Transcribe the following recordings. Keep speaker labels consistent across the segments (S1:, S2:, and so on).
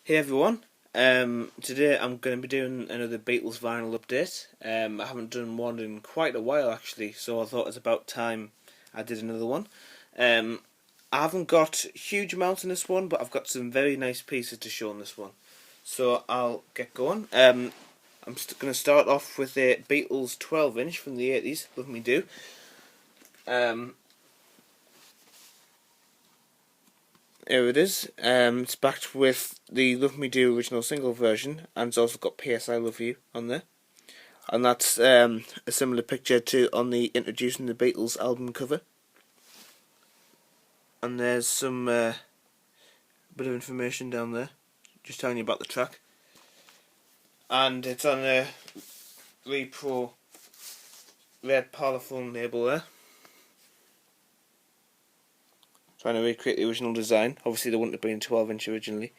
S1: Hey everyone, today I'm going to be doing another Beatles vinyl update. I haven't done one in quite a while actually, so I thought it's about time I did another one. I haven't got huge amounts in this one, but I've got some very nice pieces to show in this one. So I'll get going. I'm going to start off with a Beatles 12-inch from the 80s, Love Me Do. Here it is. It's backed with the Love Me Do original single version, and it's also got P.S. I Love You on there. And that's a similar picture to on the Introducing the Beatles album cover. And there's some bit of information down there, just telling you about the track. And it's on a Repro red Parlophone label there. Trying to recreate the original design. Obviously, there wouldn't have been 12-inch originally.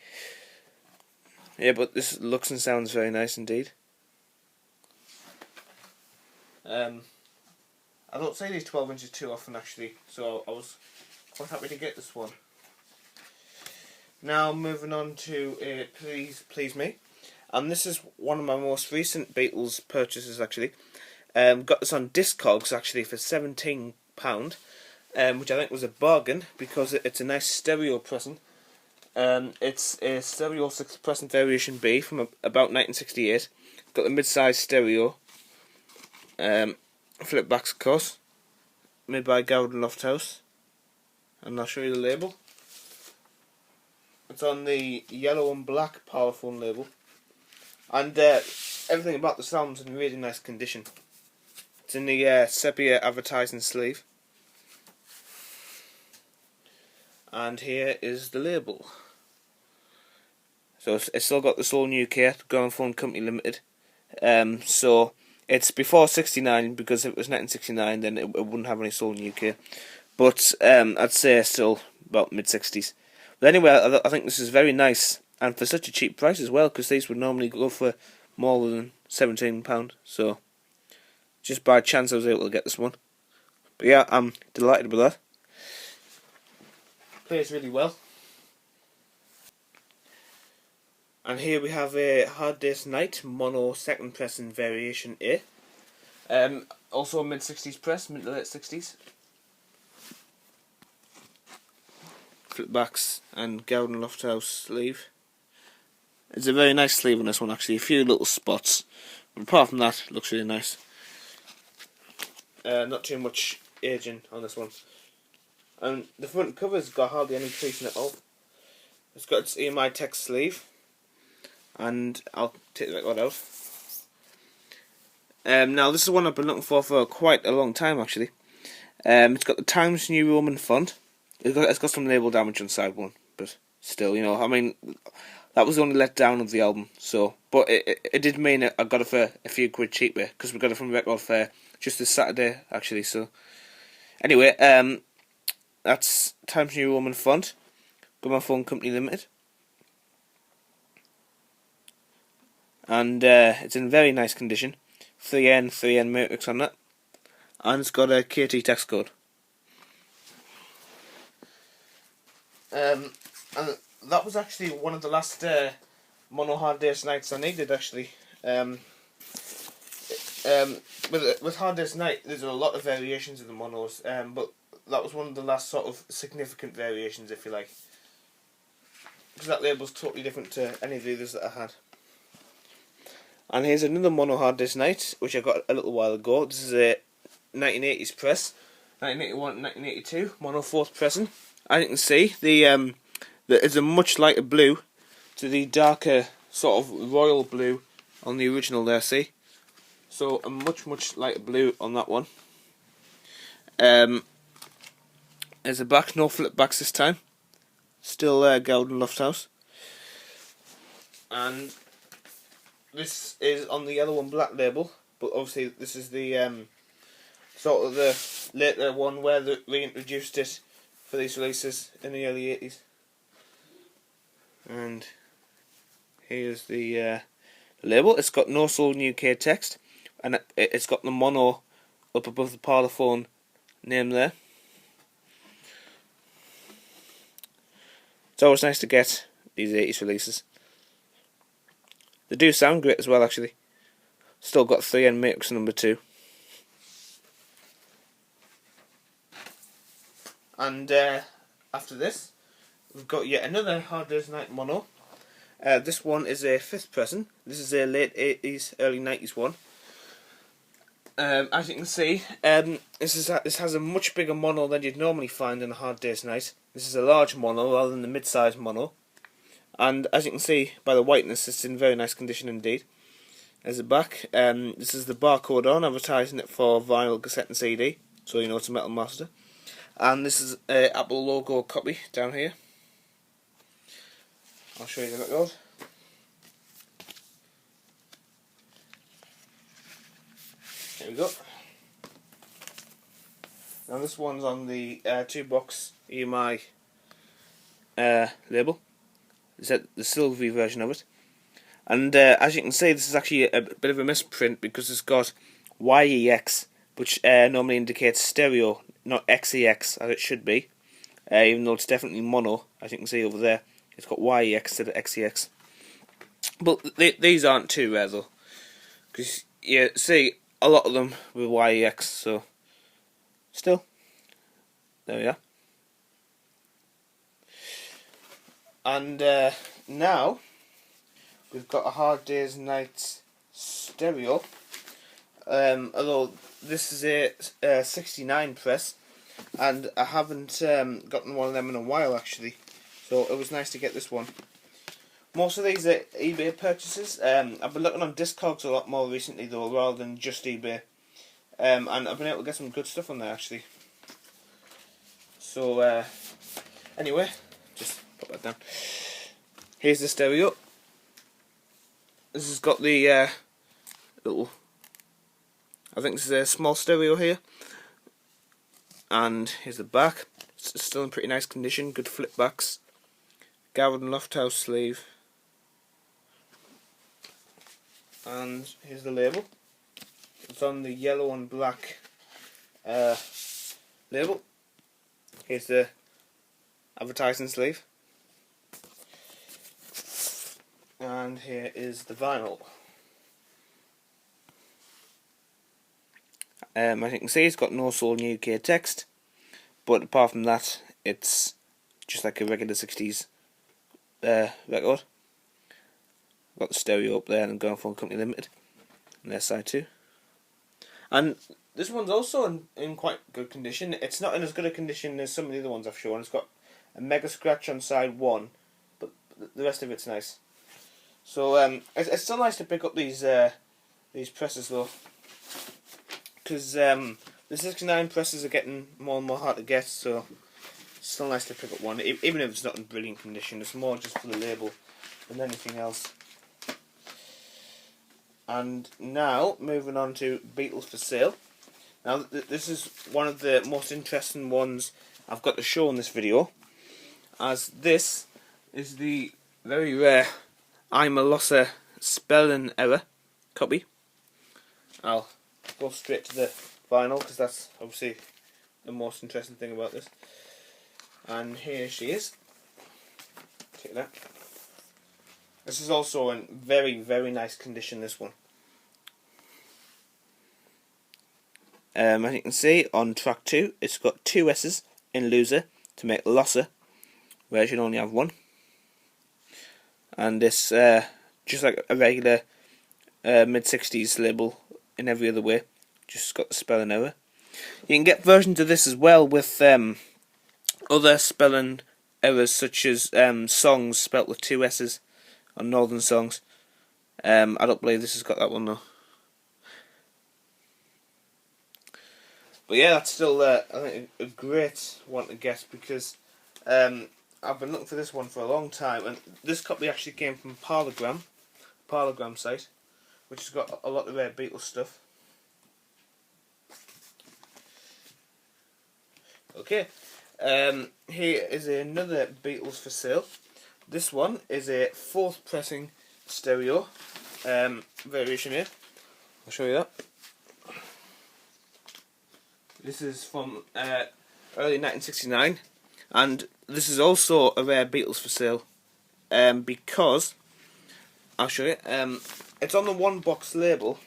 S1: Yeah, but this looks and sounds very nice indeed. I don't say these 12 inches too often actually, so I was quite happy to get this one. Now moving on to Please Please Me, and this is one of my most recent Beatles purchases actually. Got this on Discogs actually for £17, which I think was a bargain because it's a nice stereo pressing. It's a Stereo 6 pressing variation B from about 1968. Got the mid-size stereo. Flip backs, of course, made by Gowden Lofthouse, and I'll show you the label. It's on the yellow and black Parlophone label, and everything about the album's in really nice condition. It's in the sepia advertising sleeve, and here is the label. So it's still got the Soul New Care, Gramophone Company Limited. So it's before 69, because if it was 1969 then it wouldn't have any Soul New Care. But I'd say still about mid-60s. But anyway, I think this is very nice, and for such a cheap price as well, because these would normally go for more than £17. So just by chance I was able to get this one. But yeah, I'm delighted with that. Plays really well. And here we have a Hard Day's Night mono second pressing variation A. Also a mid-60s press, mid to late 60s. Flip backs and Gowden Lofthouse sleeve. It's a very nice sleeve on this one actually, a few little spots. But apart from that, it looks really nice. Not too much aging on this one. And the front cover's got hardly any creasing at all. It's got its EMI text sleeve. And I'll take the record out. Now this is one I've been looking for quite a long time actually. It's got the Times New Roman font. It's got some label damage on side one, but still, you know, I mean, that was the only letdown of the album. So, but it did mean I got it for a few quid cheaper because we got it from Record Fair just this Saturday actually. So, anyway, that's Times New Roman font, Gramophone Company Limited. And it's in very nice condition. 3N matrix on that, and it's got a KT text code. And that was actually one of the last mono Hard Day's Nights I needed actually. With Hard Day's Night, there's a lot of variations of the monos, but that was one of the last sort of significant variations, if you like, because that label's totally different to any of the others that I had. And here's another mono Hard Day's Night, which I got a little while ago. This is a 1980s press, 1981, 1982 mono fourth pressing. As you can see, it's a much lighter blue to the darker sort of royal blue on the original there. See, so a much lighter blue on that one. There's a back, no flip backs this time. Still Gowden Lofthouse, and this is on the yellow and black label, but obviously this is the sort of the later one where they reintroduced it for these releases in the early 80s. And here's the label. It's got no Soul New Care text, and it's got the mono up above the Parlophone name there. It's always nice to get these 80s releases. They do sound great as well, actually. Still got 3 and Matrix number 2. And after this, we've got yet another Hard Day's Night mono. This one is a 5th pressing. This is a late 80s, early 90s one. As you can see, this has a much bigger mono than you'd normally find in a Hard Day's Night. This is a large mono rather than the mid-sized mono. And as you can see by the whiteness, it's in very nice condition indeed. There's the back. This is the barcode on, advertising it for vinyl, cassette and CD, so you know it's a Metal Master. And this is an Apple logo copy down here. I'll show you the record. Here we go. Now this one's on the 2-box EMI label. It's the silvery version of it. And as you can see, this is actually a bit of a misprint because it's got YEX, which normally indicates stereo, not XEX as it should be. Even though it's definitely mono, as you can see over there, it's got YEX instead of XEX. But these aren't too rare though, because you see a lot of them with YEX, so still, there we are. And now we've got a Hard Day's Night stereo. Although this is a 69 press, and I haven't gotten one of them in a while actually, so it was nice to get this one. Most of these are eBay purchases. I've been looking on Discogs a lot more recently though, rather than just eBay, and I've been able to get some good stuff on there actually. So anyway, just put that down. Here's the stereo. This has got the little, I think this is a small stereo here, and here's the back. It's still in pretty nice condition, good flip backs, Garrett and Lofthouse sleeve, and here's the label. It's on the yellow and black label. Here's the advertising sleeve, and here is the vinyl. As you can see, it's got no sold in UK text, but apart from that, it's just like a regular 60s record. Got the stereo up there and going for Company Limited on their side too. And this one's also in quite good condition. It's not in as good a condition as some of the other ones I've shown. It's got a mega scratch on side 1, but the rest of it's nice. So it's still nice to pick up these presses though, because the 69 presses are getting more and more hard to get, so it's still nice to pick up one, even if it's not in brilliant condition. It's more just for the label than anything else. And now, moving on to Beatles for sale. Now this is one of the most interesting ones I've got to show in this video, as this is the very rare I'm a Losser spelling error copy. I'll go straight to the vinyl because that's obviously the most interesting thing about this. And here she is. Take that. This is also in very, very nice condition, this one. As you can see on track 2, it's got 2 S's in loser to make Losser, where it should only have 1. And it's just like a regular mid-60s label in every other way, just got the spelling error. You can get versions of this as well with other spelling errors, such as songs spelt with 2 S's on Northern Songs. I don't believe this has got that one though. But yeah, that's still I think a great one to get, because I've been looking for this one for a long time, and this copy actually came from Parlogram site, which has got a lot of rare Beatles stuff. Okay, here is another Beatles for sale. This one is a 4th pressing stereo variation here. I'll show you that. This is from early 1969, and this is also a rare Beatles for sale, because I'll show you. It's on the one box label,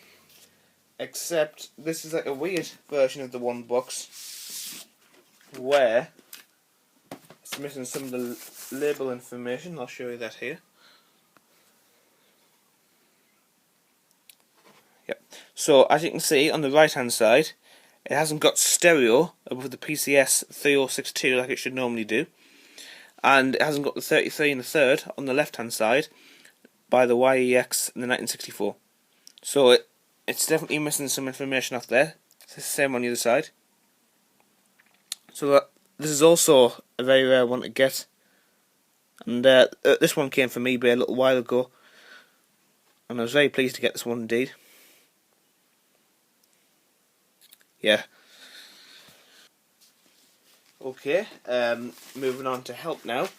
S1: except this is like a weird version of the one box where it's missing some of the label information. I'll show you that here. Yep. So as you can see on the right hand side, it hasn't got stereo above the PCS 3062 like it should normally do, and it hasn't got the 33 and the third on the left hand side by the YEX in the 1964. So it's definitely missing some information off there. It's the same on the other side. So this is also a very rare one to get, and this one came from eBay a little while ago, and I was very pleased to get this one indeed. Yeah. Okay, moving on to help now.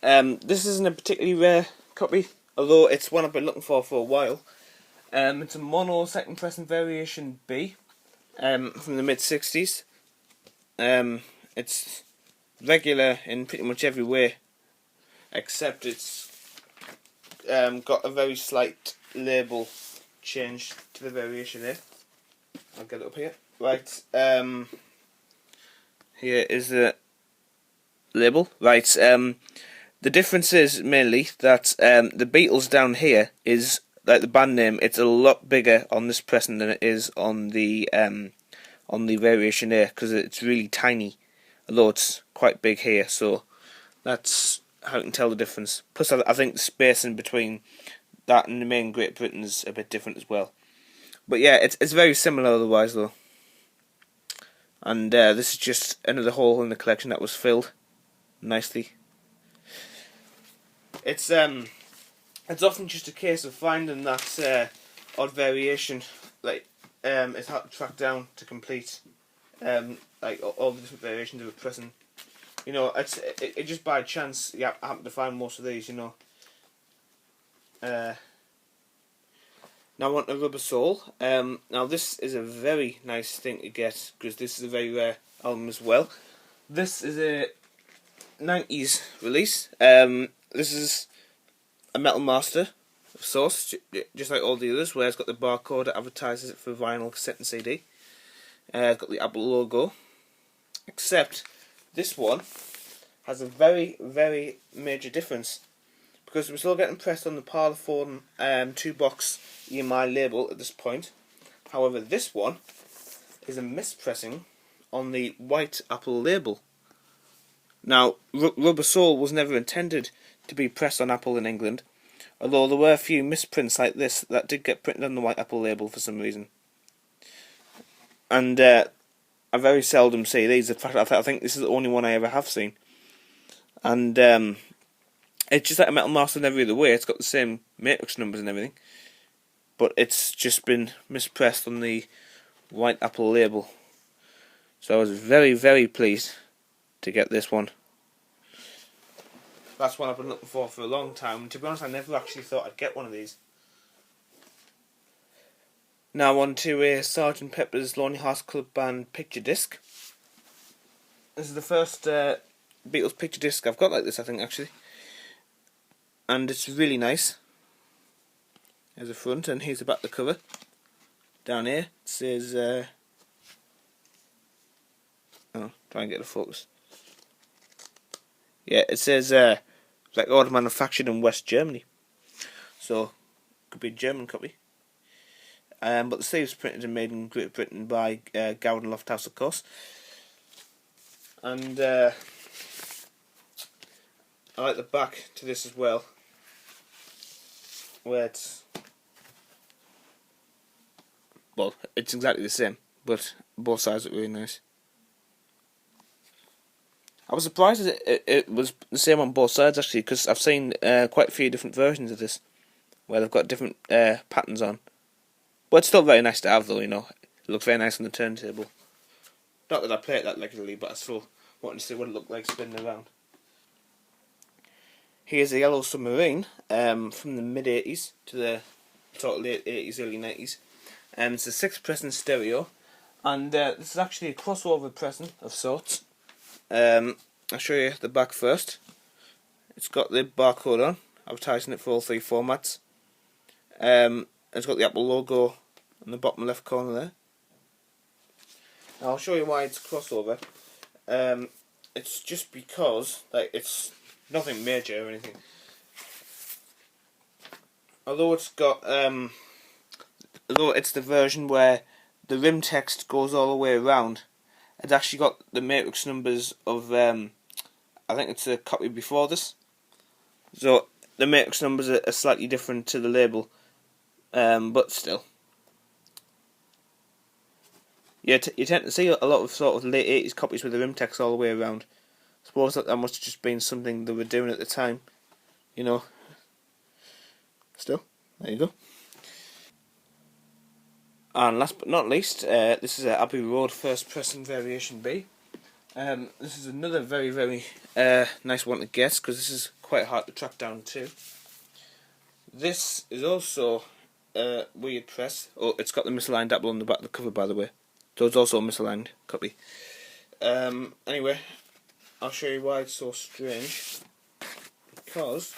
S1: This isn't a particularly rare copy, although it's one I've been looking for a while. It's a mono second pressing variation B, from the mid-60s. It's regular in pretty much every way, except it's got a very slight label change to the variation there. I'll get it up here. Right, here is the label. Right, the difference is mainly that the Beatles down here is, like the band name, it's a lot bigger on this pressing than it is on the variation there, because it's really tiny, although it's quite big here, so that's how you can tell the difference. Plus I think the spacing between that and the main Great Britain is a bit different as well. But yeah, it's very similar otherwise though. And this is just another hole in the collection that was filled nicely. It's often just a case of finding that odd variation, like it's hard to track down to complete, like all the different variations of a pressing. You know, it just by chance you happen to find most of these. You know. Now on to Rubber Soul. Now this is a very nice thing to get, because this is a very rare album as well. This is a 90s release. This is a Metal Master of sorts, just like all the others, where it's got the barcode that advertises it for vinyl, cassette and CD. It's got the Apple logo, except this one has a very, very major difference, because we're still getting pressed on the Parlophone 2-box EMI label at this point. However, this one is a mispressing on the white Apple label. Now, Rubber Soul was never intended to be pressed on Apple in England, although there were a few misprints like this that did get printed on the white Apple label for some reason. And I very seldom see these. In fact, I think this is the only one I ever have seen. And it's just like a Metal Master in every other way. It's got the same matrix numbers and everything, but it's just been mispressed on the white Apple label. So I was very, very pleased to get this one. That's one I've been looking for a long time, and to be honest I never actually thought I'd get one of these. Now on to a Sgt. Pepper's Lonely Hearts Club Band picture disc. This is the first Beatles picture disc I've got like this, I think, actually. And it's really nice. There's the front, and here's the back of the cover. Down here it says try and get the focus. Yeah, it says record manufactured in West Germany, so could be a German copy. But the sleeves printed and made in Great Britain by Gowden Lofthouse, of course. And I like the back to this as well, where it's exactly the same, but both sides look really nice. I was surprised that it was the same on both sides, actually, because I've seen quite a few different versions of this where they've got different patterns on. But it's still very nice to have, though, you know. It looks very nice on the turntable. Not that I play it that regularly, but I still wanted to see what it looked like spinning around. Here's a Yellow Submarine from the mid-80s to the sort of late 80s, early 90s. It's a 6-pressing stereo, and this is actually a crossover pressing of sorts. I'll show you the back first. It's got the barcode on, advertising it for all 3 formats. It's got the Apple logo in the bottom left corner there. Now I'll show you why it's crossover. It's just because it's nothing major or anything. Although it's got although it's the version where the rim text goes all the way around, it's actually got the matrix numbers of I think it's a copy before this. So the matrix numbers are slightly different to the label, but still. Yeah, you tend to see a lot of sort of late 80s copies with the rim text all the way around. I suppose that must have just been something they were doing at the time, you know. Still, there you go. And last but not least, this is a Abbey Road first person variation B. This is another very, very nice one to get, because this is quite hard to track down too. This is also weird press. Oh, it's got the misaligned apple on the back of the cover, by the way. So it's also a misaligned copy. Anyway, I'll show you why it's so strange. Because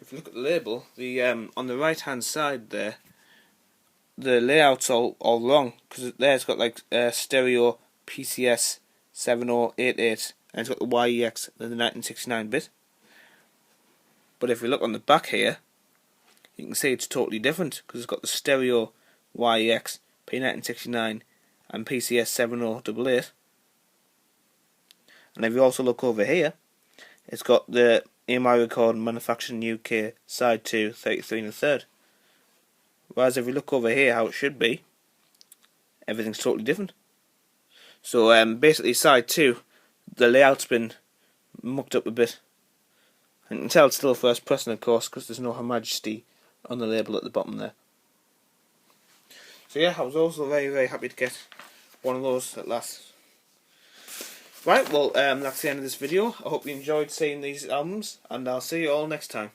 S1: if you look at the label, the on the right hand side there, the layout's all wrong, because there it's got like stereo PCS 7088 and it's got the YEX and the 1969 bit. But if we look on the back here, you can see it's totally different, because it's got the stereo YEX, P1969 and PCS 7088. And if you also look over here, it's got the EMI record manufacturing UK side 2 33 1/3. Whereas if you look over here how it should be, everything's totally different. So basically side 2, the layout's been mucked up a bit. And you can tell it's still first person, of course, because there's no Her Majesty on the label at the bottom there. So yeah, I was also very, very happy to get one of those at last. Right, well, that's the end of this video. I hope you enjoyed seeing these albums, and I'll see you all next time.